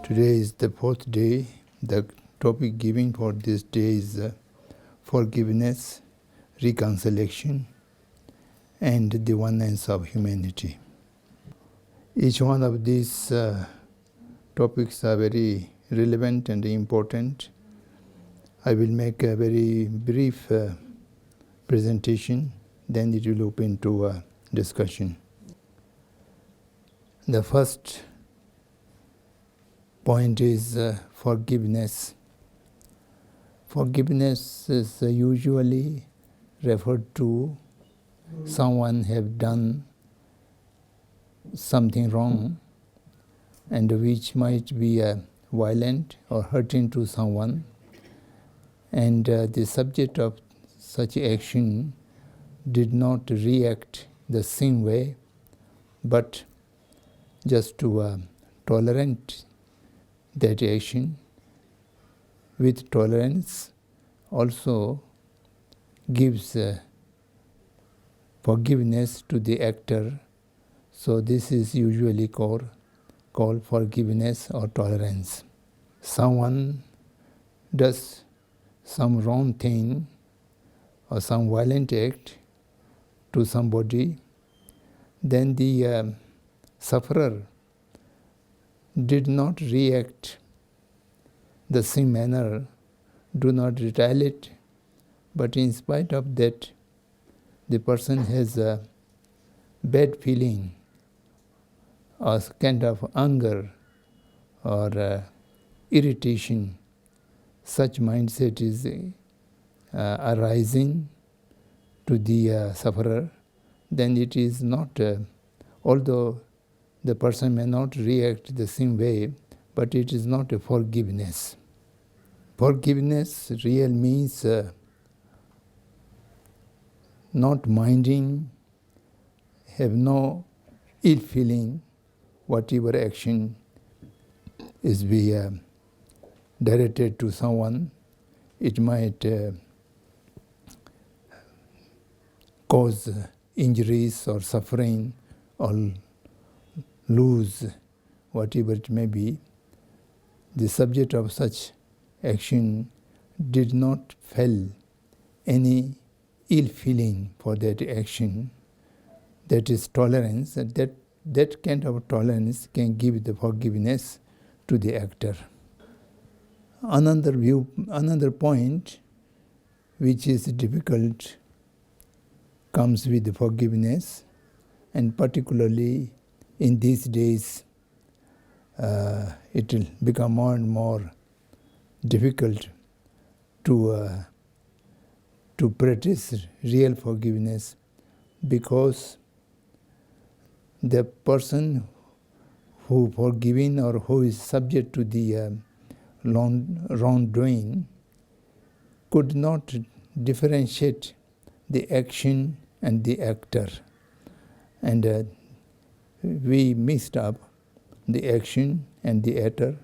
Today is the fourth day. The topic given for this day is forgiveness, reconciliation, and the oneness of humanity. Each one of these topics are very relevant and important. I will make a very brief presentation, then it will open to a discussion. The first point is forgiveness. Forgiveness is usually referred to someone have done something wrong and which might be violent or hurting to someone, and the subject of such action did not react the same way, but just to tolerate that action. With tolerance also gives forgiveness to the actor. So this is usually called forgiveness or tolerance. Someone does some wrong thing or some violent act to somebody, then the sufferer did not react the same manner, do not retaliate, but in spite of that, the person has a bad feeling or kind of anger or irritation. Such mindset is arising to the sufferer. Then it is not, although the person may not react the same way, but it is not a forgiveness. Forgiveness real means not minding, have no ill feeling, whatever action is directed to someone. It might cause injuries or suffering or lose whatever it may be. The subject of such action did not feel any ill feeling for that action. That is tolerance. That kind of tolerance can give the forgiveness to the actor. Another point which is difficult comes with the forgiveness, and particularly in these days it will become more and more difficult to practice real forgiveness, because the person who forgiven or who is subject to the wrongdoing could not differentiate the action and the actor, and we mixed up the action and the actor,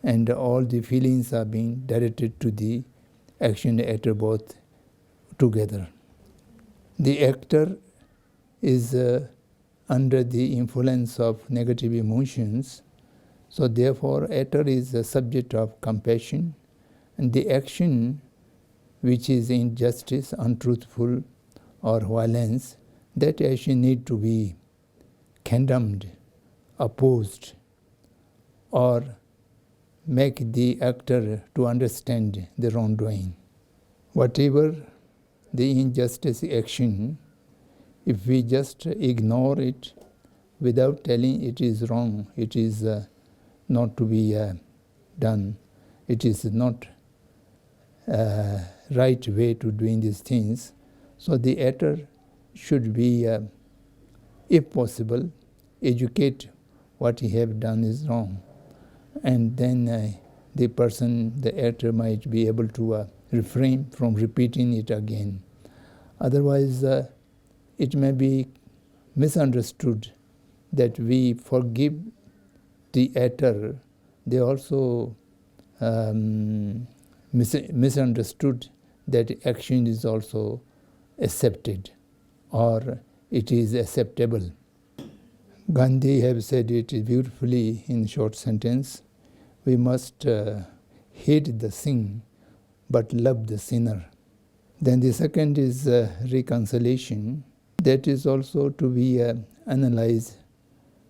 and all the feelings are being directed to the action and actor both together. The actor is under the influence of negative emotions, so therefore actor is a subject of compassion, and the action which is injustice, untruthful or violence, that action need to be condemned, opposed, or make the actor to understand the wrongdoing. Whatever the injustice action, if we just ignore it without telling it is wrong, it is not to be done, it is not right way to doing these things, so the actor should be, if possible, educate what he have done is wrong, and then the person, the actor, might be able to refrain from repeating it again. Otherwise, it may be misunderstood that we forgive the actor. They also misunderstood that action is also accepted or it is acceptable. Gandhi have said it beautifully in short sentence, we must hate the sin but love the sinner. Then the second is reconciliation. That is also to be analyzed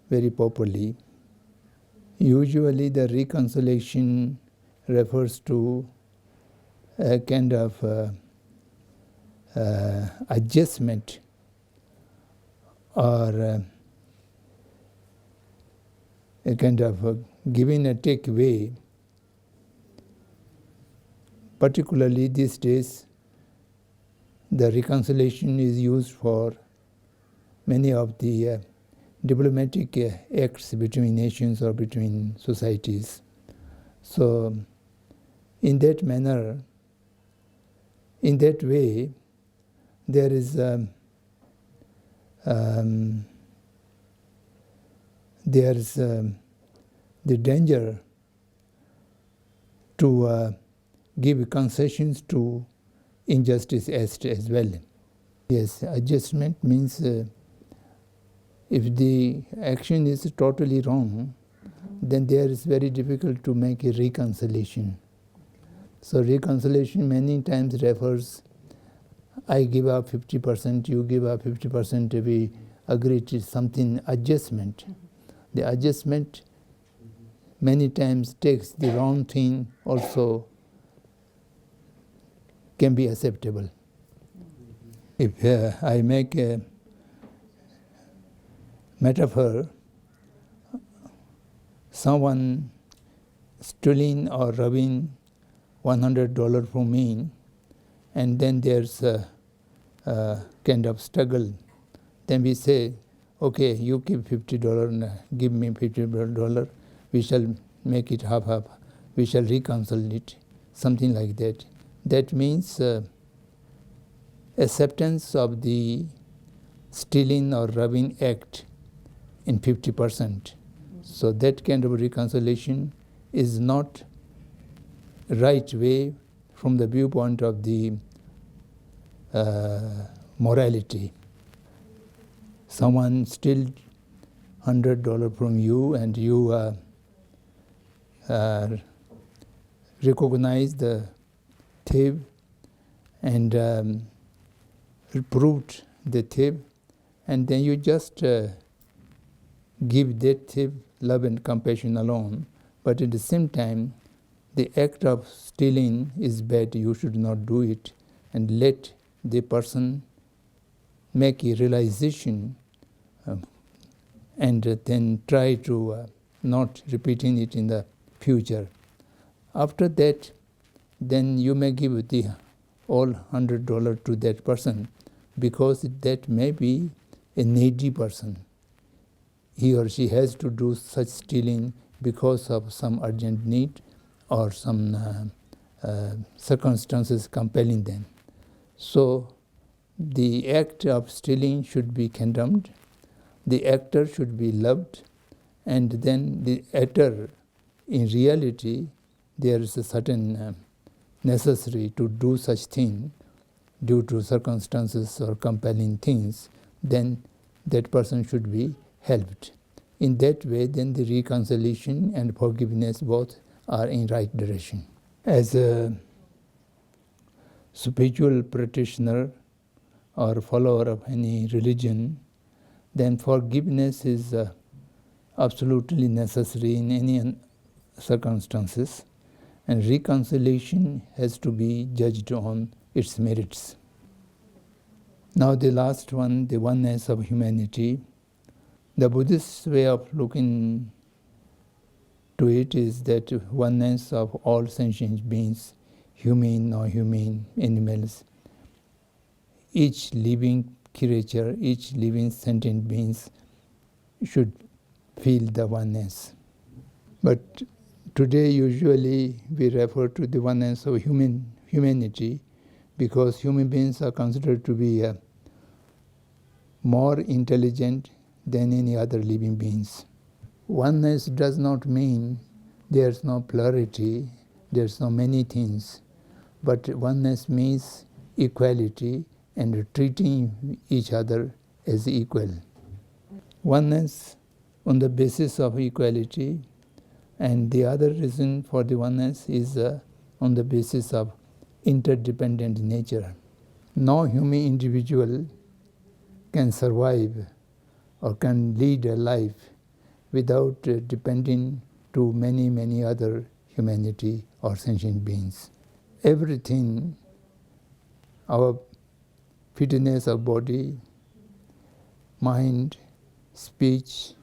very properly. Usually the reconciliation refers to a kind of adjustment or a kind of giving a take way. Particularly these days, the reconciliation is used for many of the diplomatic acts between nations or between societies. So, in that manner, in that way, there is the danger to give concessions to injustice as well. Yes, adjustment means if the action is totally wrong, then there is very difficult to make a reconciliation. So reconciliation many times refers, I give up 50%, you give up 50%, we agree to something adjustment. The adjustment many times takes the wrong thing also can be acceptable. If I make a metaphor, someone stealing or robbing $100 from me, and then there's a kind of struggle. Then we say, okay, you give $50 and give me $50, we shall make it half-half, we shall reconcile it, something like that. That means acceptance of the stealing or robbing act in 50%. So that kind of reconciliation is not right way from the viewpoint of the morality. Someone steals $100 from you and you recognize the thief and proved the thief, and then you just give that thief love and compassion alone, but at the same time the act of stealing is bad, you should not do it, and let the person make a realization and then try to not repeating it in the future. After that, then you may give the all $100 to that person, because that may be a needy person. He or she has to do such stealing because of some urgent need or some circumstances compelling them. So the act of stealing should be condemned, the actor should be loved, and then the actor, in reality, there is a certain necessary to do such thing due to circumstances or compelling things, then that person should be helped. In that way, then the reconciliation and forgiveness both are in right direction. As a spiritual practitioner or follower of any religion, then forgiveness is absolutely necessary in any circumstances, and reconciliation has to be judged on its merits. Now the last one, the oneness of humanity. The Buddhist way of looking to it is that oneness of all sentient beings, human, non-human, animals, each living creature, each living sentient beings should feel the oneness. But today usually we refer to the oneness of humanity because human beings are considered to be more intelligent than any other living beings. Oneness does not mean there's no plurality, there's no many things, but oneness means equality and treating each other as equal. Oneness on the basis of equality And the other reason for the oneness is on the basis of interdependent nature. No human individual can survive or can lead a life without depending to many other humanity or sentient beings. Everything, our fitness of body, mind, speech,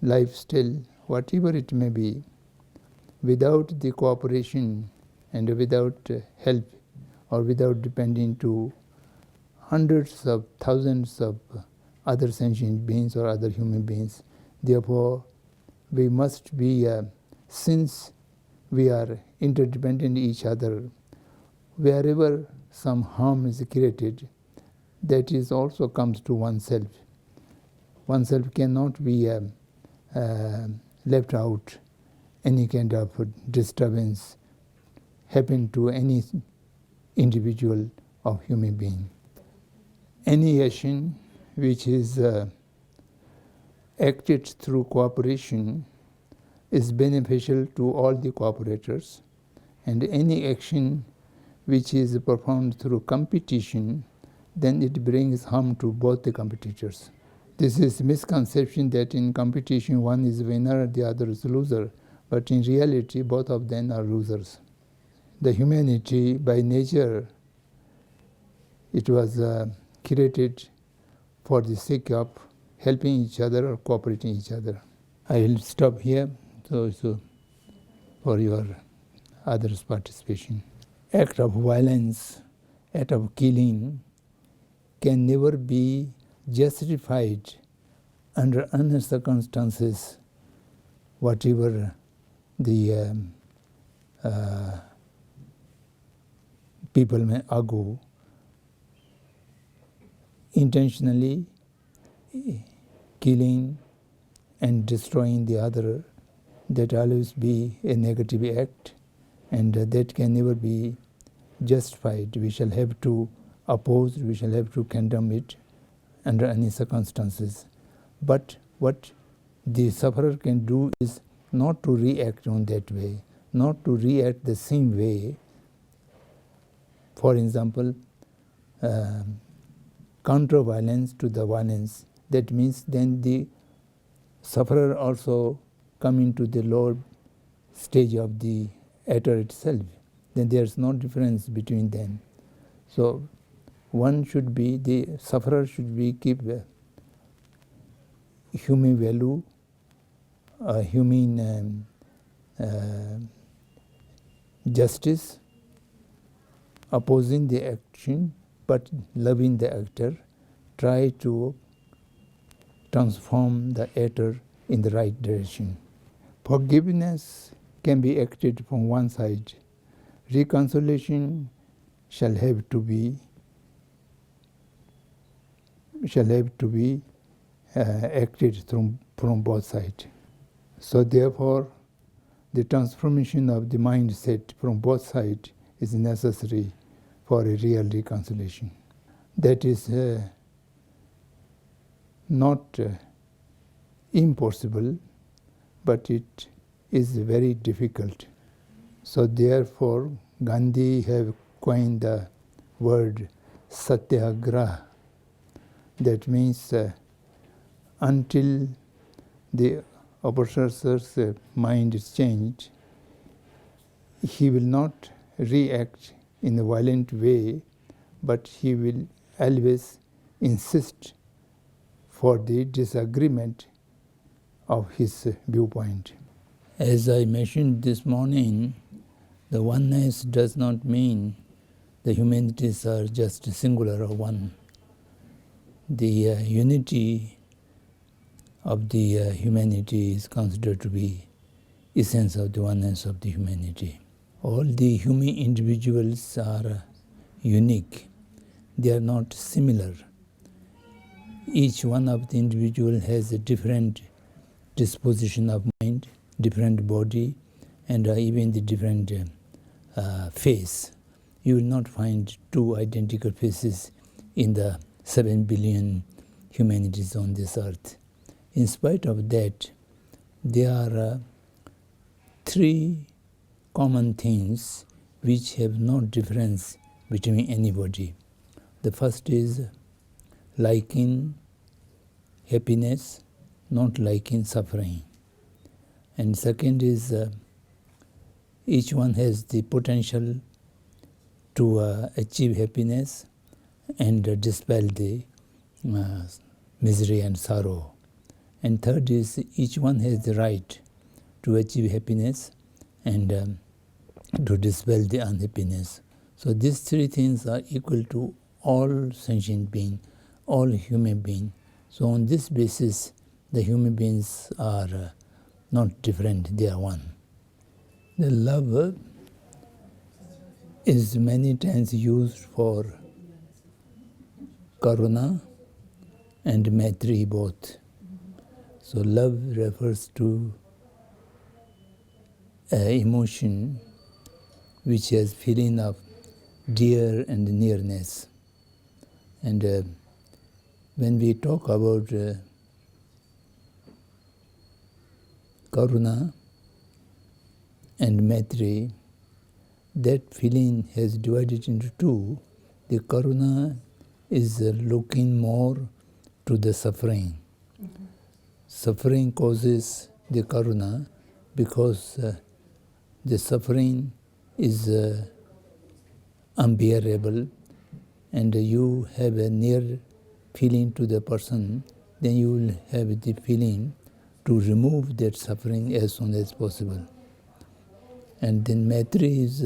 lifestyle, whatever it may be, without the cooperation and without help or without depending to hundreds of thousands of other sentient beings or other human beings. Therefore, we must be, since we are interdependent each other, wherever some harm is created, that is also comes to oneself. Oneself cannot be left out. Any kind of disturbance happen to any individual or human being. Any action which is acted through cooperation is beneficial to all the cooperators, and any action which is performed through competition, then it brings harm to both the competitors. This is misconception that in competition one is winner, the other is loser, but in reality both of them are losers. The humanity by nature, it was created for the sake of helping each other or cooperating each other. I will stop here so for your others' participation. Act of violence, act of killing can never be justified under any circumstances, whatever the people may argue. Intentionally killing and destroying the other, that always be a negative act, and that can never be justified. We shall have to oppose, we shall have to condemn it under any circumstances. But what the sufferer can do is not to react on that way, not to react the same way. For example, counter violence to the violence. That means then the sufferer also come into the lower stage of the actor itself. Then there's no difference between them. So one should be, the sufferer should be keep human value, human justice, opposing the action but loving the actor, try to transform the actor in the right direction. Forgiveness can be acted from one side. Reconciliation shall have to be acted from both sides. So therefore, the transformation of the mindset from both sides is necessary for a real reconciliation. That is not impossible, but it is very difficult. So therefore, Gandhi have coined the word satyagraha. That means until the oppressor's mind is changed, he will not react in a violent way, but he will always insist for the disagreement of his viewpoint. As I mentioned this morning, the oneness does not mean the humanities are just singular or one. The unity of the humanity is considered to be essence of the oneness of the humanity. All the human individuals are unique. They are not similar. Each one of the individual has a different disposition of mind, different body, and even the different face. You will not find two identical faces in the 7 billion humanities on this earth. In spite of that, they are three common things which have no difference between anybody. The first is liking happiness, not liking suffering. And second is each one has the potential to achieve happiness and dispel the misery and sorrow. And third is each one has the right to achieve happiness and to dispel the unhappiness. So these three things are equal to all sentient beings, all human beings. So on this basis, the human beings are not different, they are one. The love is many times used for karuna and maitri both. So love refers to emotion which has feeling of dear and nearness. And when we talk about karuna and maitri, that feeling has divided into two. The karuna is looking more to the suffering. Mm-hmm. Suffering causes the karuna because the suffering is unbearable, and you have a near feeling to the person, then you will have the feeling to remove that suffering as soon as possible. And then maitri is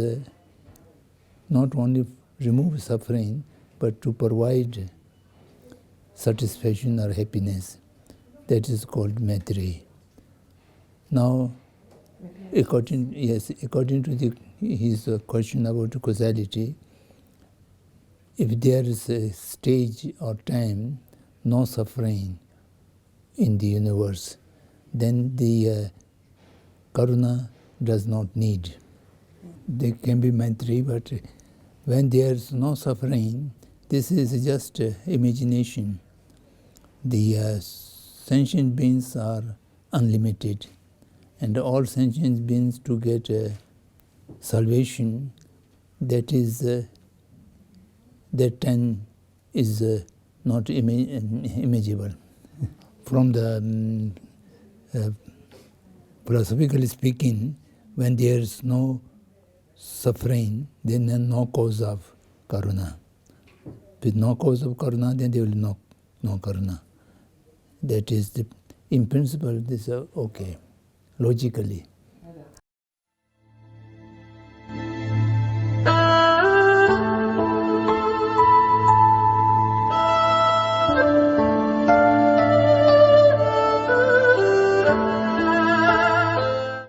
not only remove suffering, but to provide satisfaction or happiness. That is called maitri. Now, according to his question about causality, if there is a stage or time, no suffering in the universe, then the karuna does not need. There can be maitri, but when there is no suffering, this is just imagination. The sentient beings are unlimited, and all sentient beings to get salvation, that is that time is not imaginable. From the philosophically speaking, when there is no suffering, then there is no cause of karuna. With no cause of karuna, then there will be no karuna. That is in principle, this is okay, logically.